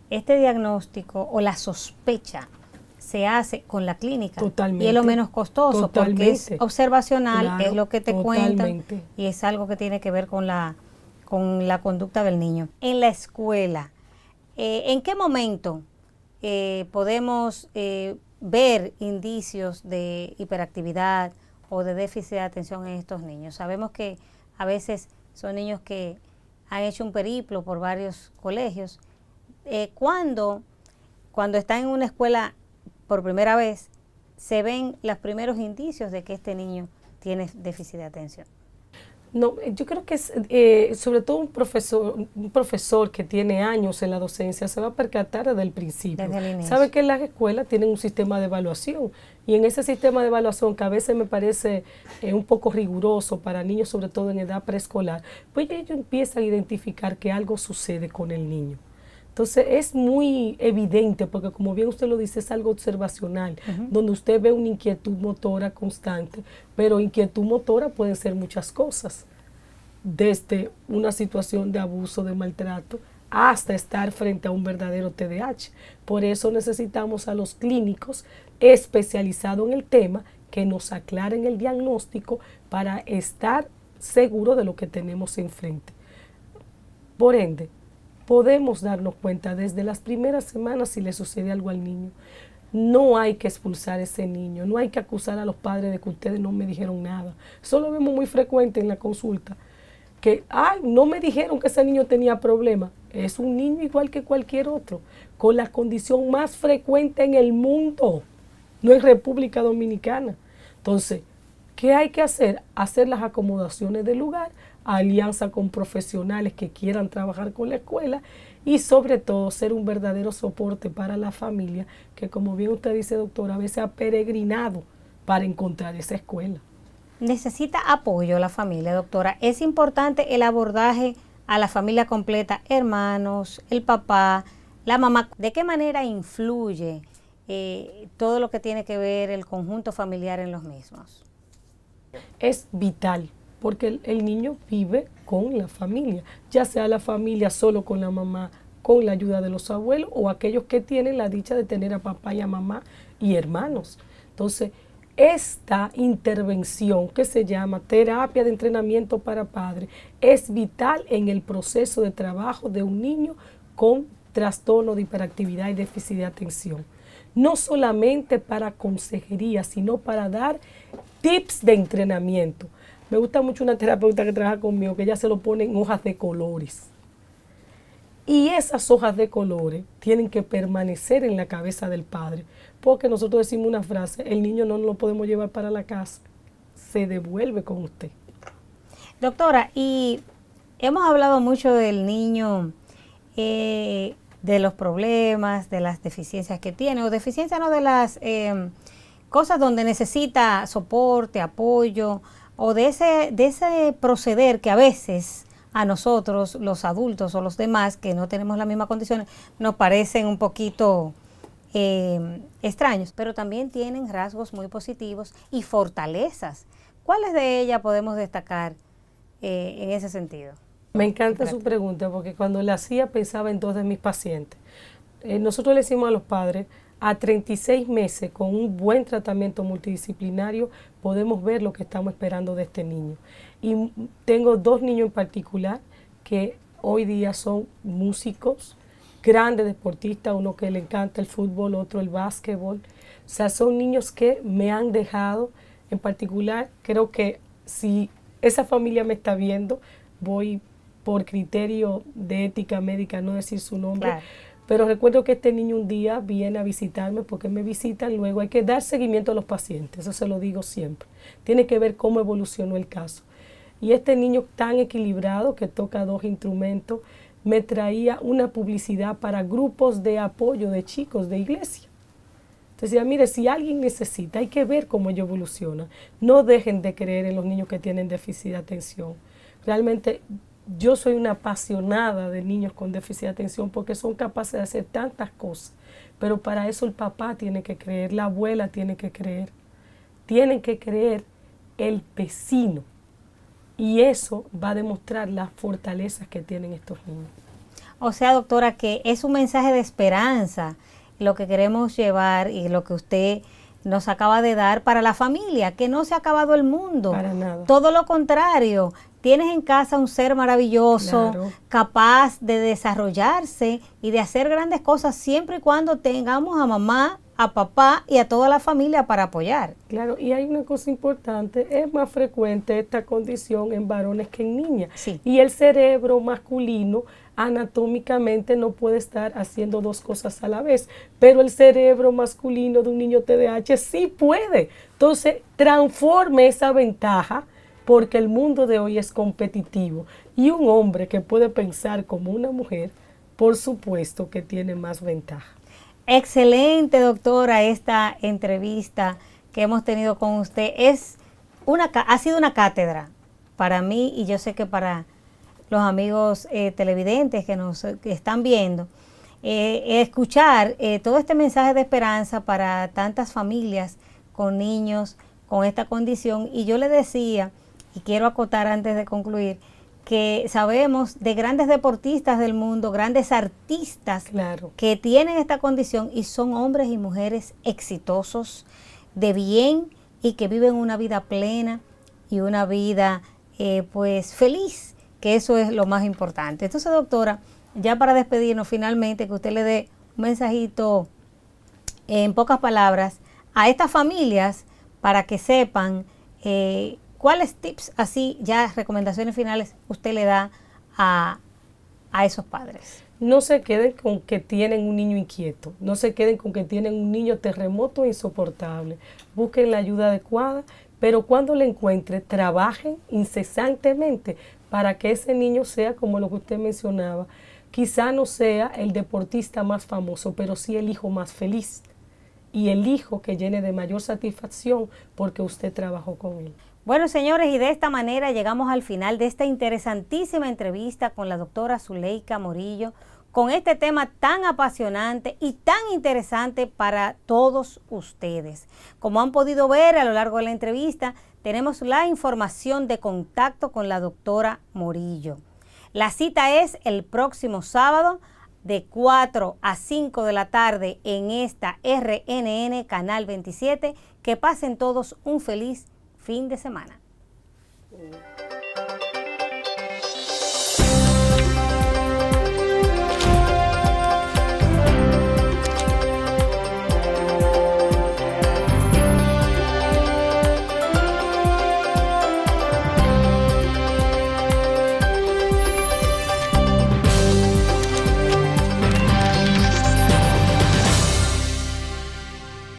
este diagnóstico o la sospecha se hace con la clínica. Totalmente. Y es lo menos costoso. Totalmente. Porque es observacional, Claro, es lo que te totalmente. cuentan y es algo que tiene que ver con la conducta del niño. En la escuela, ¿en qué momento podemos ver indicios de hiperactividad o de déficit de atención en estos niños? Sabemos que a veces son niños que han hecho un periplo por varios colegios. Cuando están en una escuela por primera vez, se ven los primeros indicios de que este niño tiene déficit de atención. No, yo creo que es, sobre todo un profesor que tiene años en la docencia se va a percatar desde el principio. Desde el inicio. Sabe que las escuelas tienen un sistema de evaluación y en ese sistema de evaluación que a veces me parece un poco riguroso para niños, sobre todo en edad preescolar, pues ellos empiezan a identificar que algo sucede con el niño. Entonces es muy evidente porque como bien usted lo dice es algo observacional, donde usted ve una inquietud motora constante, pero inquietud motora pueden ser muchas cosas, desde una situación de abuso, de maltrato, hasta estar frente a un verdadero TDAH. Por eso necesitamos a los clínicos especializados en el tema que nos aclaren el diagnóstico para estar seguros de lo que tenemos enfrente. Por ende, podemos darnos cuenta desde las primeras semanas si le sucede algo al niño. No hay que expulsar a ese niño, no hay que acusar a los padres de que ustedes no me dijeron nada. Eso lo vemos muy frecuente en la consulta, que no me dijeron que ese niño tenía problemas. Es un niño igual que cualquier otro, con la condición más frecuente en el mundo, no en República Dominicana. Entonces, ¿qué hay que hacer? Hacer las acomodaciones del lugar, alianza con profesionales que quieran trabajar con la escuela y sobre todo ser un verdadero soporte para la familia que, como bien usted dice, doctora, a veces ha peregrinado para encontrar esa escuela. Necesita apoyo la familia, doctora. Es importante el abordaje a la familia completa, hermanos, el papá, la mamá. ¿De qué manera influye todo lo que tiene que ver el conjunto familiar en los mismos? Es vital, porque el niño vive con la familia, ya sea la familia solo con la mamá, con la ayuda de los abuelos o aquellos que tienen la dicha de tener a papá y a mamá y hermanos. Entonces, esta intervención que se llama terapia de entrenamiento para padres es vital en el proceso de trabajo de un niño con trastorno de hiperactividad y déficit de atención. No solamente para consejería, sino para dar tips de entrenamiento. Me gusta mucho una terapeuta que trabaja conmigo, que ella se lo pone en hojas de colores. Y esas hojas de colores tienen que permanecer en la cabeza del padre, porque nosotros decimos una frase, el niño no lo podemos llevar para la casa, se devuelve con usted. Doctora, y hemos hablado mucho del niño, de los problemas, de las deficiencias que tiene, o deficiencias no, de las cosas donde necesita soporte, apoyo, o de ese proceder que a veces a nosotros, los adultos o los demás que no tenemos las mismas condiciones, nos parecen un poquito extraños, pero también tienen rasgos muy positivos y fortalezas. ¿Cuáles de ellas podemos destacar en ese sentido? Me encanta su pregunta porque cuando la hacía pensaba en dos de mis pacientes. Nosotros le decimos a los padres, a 36 meses con un buen tratamiento multidisciplinario podemos ver lo que estamos esperando de este niño. Y tengo 2 niños en particular que hoy día son músicos, grandes deportistas, uno que le encanta el fútbol, otro el básquetbol. O sea, son niños que me han dejado, en particular, creo que si esa familia me está viendo, voy por criterio de ética médica, no decir su nombre, claro. Pero recuerdo que este niño un día viene a visitarme, porque me visitan, luego hay que dar seguimiento a los pacientes, eso se lo digo siempre. Tiene que ver cómo evolucionó el caso. Y este niño tan equilibrado, que toca 2 instrumentos, me traía una publicidad para grupos de apoyo de chicos de iglesia. Entonces decía, mire, si alguien necesita, hay que ver cómo ellos evolucionan. No dejen de creer en los niños que tienen déficit de atención. Realmente yo soy una apasionada de niños con déficit de atención porque son capaces de hacer tantas cosas. Pero para eso el papá tiene que creer, la abuela tiene que creer. Tienen que creer el vecino. Y eso va a demostrar las fortalezas que tienen estos niños. O sea, doctora, que es un mensaje de esperanza lo que queremos llevar y lo que usted nos acaba de dar para la familia, que no se ha acabado el mundo. Para nada. Todo lo contrario, tienes en casa un ser maravilloso, claro, capaz de desarrollarse y de hacer grandes cosas siempre y cuando tengamos a mamá, a papá y a toda la familia para apoyar. Claro, y hay una cosa importante, es más frecuente esta condición en varones que en niñas. Sí. Y el cerebro masculino anatómicamente no puede estar haciendo 2 cosas a la vez, pero el cerebro masculino de un niño TDAH sí puede. Entonces, transforme esa ventaja, porque el mundo de hoy es competitivo y un hombre que puede pensar como una mujer, por supuesto que tiene más ventaja. Excelente, doctora, esta entrevista que hemos tenido con usted. Ha sido una cátedra para mí y yo sé que para los amigos televidentes que están viendo. Escuchar todo este mensaje de esperanza para tantas familias con niños con esta condición. Y yo le decía, y quiero acotar antes de concluir, que sabemos de grandes deportistas del mundo, grandes artistas, claro, que tienen esta condición y son hombres y mujeres exitosos, de bien y que viven una vida plena y una vida pues feliz, que eso es lo más importante. Entonces, doctora, ya para despedirnos finalmente, que usted le dé un mensajito en pocas palabras a estas familias para que sepan ¿cuáles tips, así ya recomendaciones finales, usted le da a esos padres? No se queden con que tienen un niño inquieto, no se queden con que tienen un niño terremoto insoportable. Busquen la ayuda adecuada, pero cuando la encuentren, trabajen incesantemente para que ese niño sea como lo que usted mencionaba. Quizá no sea el deportista más famoso, pero sí el hijo más feliz y el hijo que llene de mayor satisfacción porque usted trabajó con él. Bueno, señores, y de esta manera llegamos al final de esta interesantísima entrevista con la doctora Zuleika Morillo, con este tema tan apasionante y tan interesante para todos ustedes. Como han podido ver a lo largo de la entrevista, tenemos la información de contacto con la doctora Morillo. La cita es el próximo sábado de 4 a 5 de la tarde en esta RNN Canal 27. Que pasen todos un feliz fin de semana.